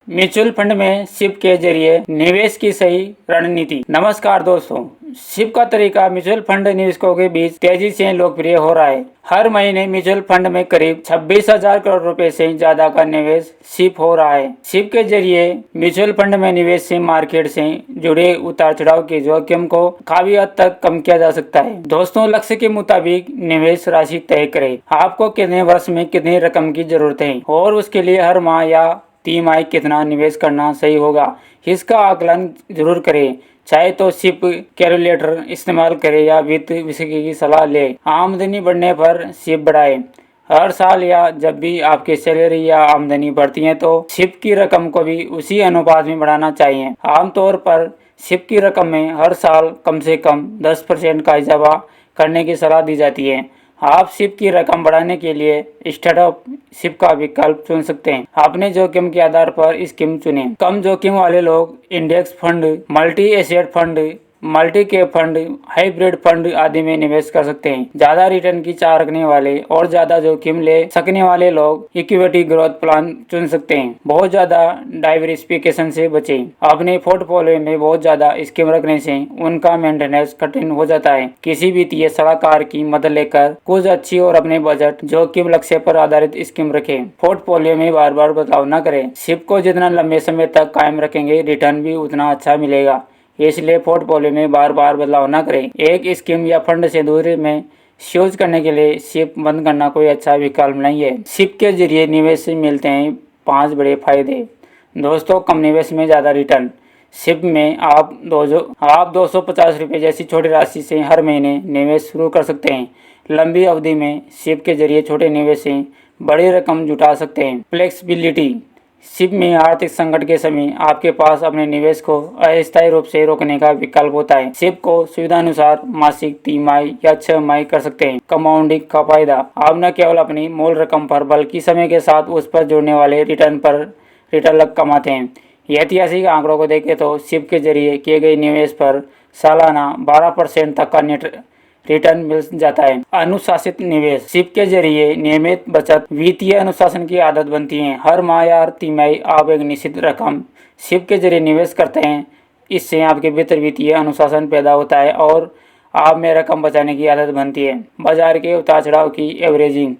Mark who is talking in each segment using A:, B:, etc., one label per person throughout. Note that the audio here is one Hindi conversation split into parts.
A: म्यूचुअल फंड में सिप के जरिए निवेश की सही रणनीति। नमस्कार दोस्तों, सिप का तरीका म्यूचुअल फंड निवेशकों के बीच तेजी से लोकप्रिय हो रहा है। हर महीने म्यूचुअल फंड में करीब 26,000 करोड़ रुपए से ज्यादा का निवेश सिप हो रहा है। सिप के जरिए म्यूचुअल फंड में निवेश से मार्केट से जुड़े उतार चढ़ाव के जोखिम को काफी हद तक कम किया जा सकता है। दोस्तों, लक्ष्य के मुताबिक निवेश राशि तय करें। आपको कितने वर्ष में कितनी रकम की जरूरत है और उसके लिए हर माह या तिमाही कितना निवेश करना सही होगा, इसका आकलन जरूर करें। चाहे तो सिप कैलकुलेटर इस्तेमाल करें या वित्त विशेषज्ञ की सलाह ले। आमदनी बढ़ने पर सिप बढ़ाएं। हर साल या जब भी आपकी सैलरी या आमदनी बढ़ती है तो सिप की रकम को भी उसी अनुपात में बढ़ाना चाहिए। आमतौर पर सिप की रकम में हर साल कम से कम 10% का इजाफा करने की सलाह दी जाती है। आप सिप की रकम बढ़ाने के लिए स्टार्टअप सिप का विकल्प चुन सकते हैं। अपने जोखिम के आधार पर स्कीम चुनें। कम जोखिम वाले लोग index fund, multi asset fund, multi cap fund, hybrid fund आदि में निवेश कर सकते हैं। ज्यादा रिटर्न की चाह रखने वाले और ज्यादा जोखिम ले सकने वाले लोग इक्विटी ग्रोथ प्लान चुन सकते हैं। बहुत ज्यादा डाइवर्सिफिकेशन से बचें। अपने पोर्टफोलियो में बहुत ज्यादा स्कीम रखने से उनका मेंटेनेंस कठिन हो जाता है। किसी वित्तीय सलाहकार की मदद लेकर कुछ अच्छी और अपने बजट जोखिम लक्ष्य पर आधारित स्कीम रखें। पोर्टफोलियो में बार बार बदलाव न करें। सिप को जितना लंबे समय तक कायम रखेंगे, रिटर्न भी उतना अच्छा मिलेगा। इसलिए पोर्टफोलियो में बार बार बदलाव न करें। एक स्कीम या फंड से दूसरे में स्विच करने के लिए सिप बंद करना कोई अच्छा विकल्प नहीं है। सिप के जरिए निवेश से मिलते हैं 5 बड़े फायदे। दोस्तों, कम निवेश में ज़्यादा रिटर्न। सिप में आप 250 रुपये जैसी छोटी राशि से हर महीने निवेश शुरू कर सकते हैं। लंबी अवधि में सिप के जरिए छोटे निवेश से बड़ी रकम जुटा सकते हैं। फ्लेक्सिबिलिटी। सिप में आर्थिक संकट के समय आपके पास अपने निवेश को अस्थायी रूप से रोकने का विकल्प होता है। सिप को सुविधानुसार मासिक, तिमाही या 6 माही कर सकते हैं। कंपाउंडिंग का फायदा। आप न केवल अपनी मूल रकम पर बल्कि समय के साथ उस पर जुड़ने वाले रिटर्न पर रिटर्न कमाते हैं। ऐतिहासिक आंकड़ों को देखें तो सिप के जरिए किए गए निवेश पर सालाना 12% तक का नेट रिटर्न मिल जाता है। अनुशासित निवेश। सिप के जरिए नियमित बचत, वित्तीय अनुशासन की आदत बनती है। हर माह या तिमाही आप एक निश्चित रकम सिप के जरिए निवेश करते हैं। इससे आपके भीतर वित्तीय अनुशासन पैदा होता है और आप में रकम बचाने की आदत बनती है। बाजार के उतार चढ़ाव की एवरेजिंग।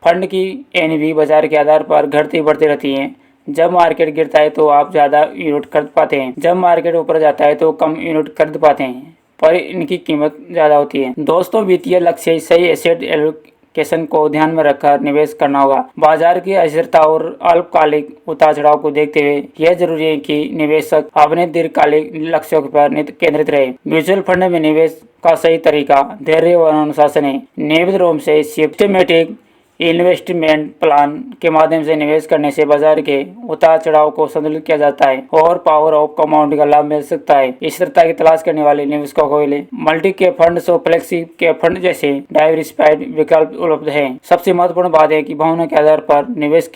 A: फंड की एनएवी बाजार के आधार पर घटती बढ़ती रहती है। जब मार्केट गिरता है तो आप ज़्यादा यूनिट खरीद पाते हैं, जब मार्केट ऊपर जाता है तो कम यूनिट खरीद पाते हैं, पर इनकी कीमत ज़्यादा होती है। दोस्तों, वित्तीय लक्ष्य सही एसेट एलोकेशन को ध्यान में रखकर निवेश करना होगा। बाजार की अस्थिरता और अल्पकालिक उतार चढ़ाव को देखते हुए यह जरूरी है कि निवेशक अपने दीर्घकालिक लक्ष्यों पर केंद्रित रहे। म्यूचुअल फंड में निवेश का सही तरीका धैर्य और अनुशासन है। नियमित रूप से सिस्टमैटिक इन्वेस्टमेंट प्लान के माध्यम से निवेश करने से बाजार के उतार चढ़ाव को संतुलित किया जाता है और पावर ऑफ कंपाउंडिंग का लाभ मिल सकता है। स्थिरता की तलाश करने वाले निवेशकों को मल्टी कैप फंड और फ्लेक्सी कैप फंड जैसे डाइवर्सिफाइड विकल्प उपलब्ध हैं। सबसे महत्वपूर्ण बात है कि भावना के आधार पर निवेश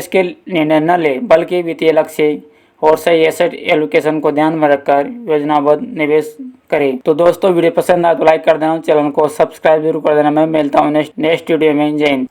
A: के निर्णय न ले, बल्कि वित्तीय लक्ष्य और सही एसेट एलोकेशन को ध्यान में रखकर योजनाबद्ध निवेश करें। तो दोस्तों, वीडियो पसंद आए तो लाइक कर देना, चैनल को सब्सक्राइब जरूर कर देना। मैं मिलता हूँ नेक्स्ट वीडियो में। जय हिंद।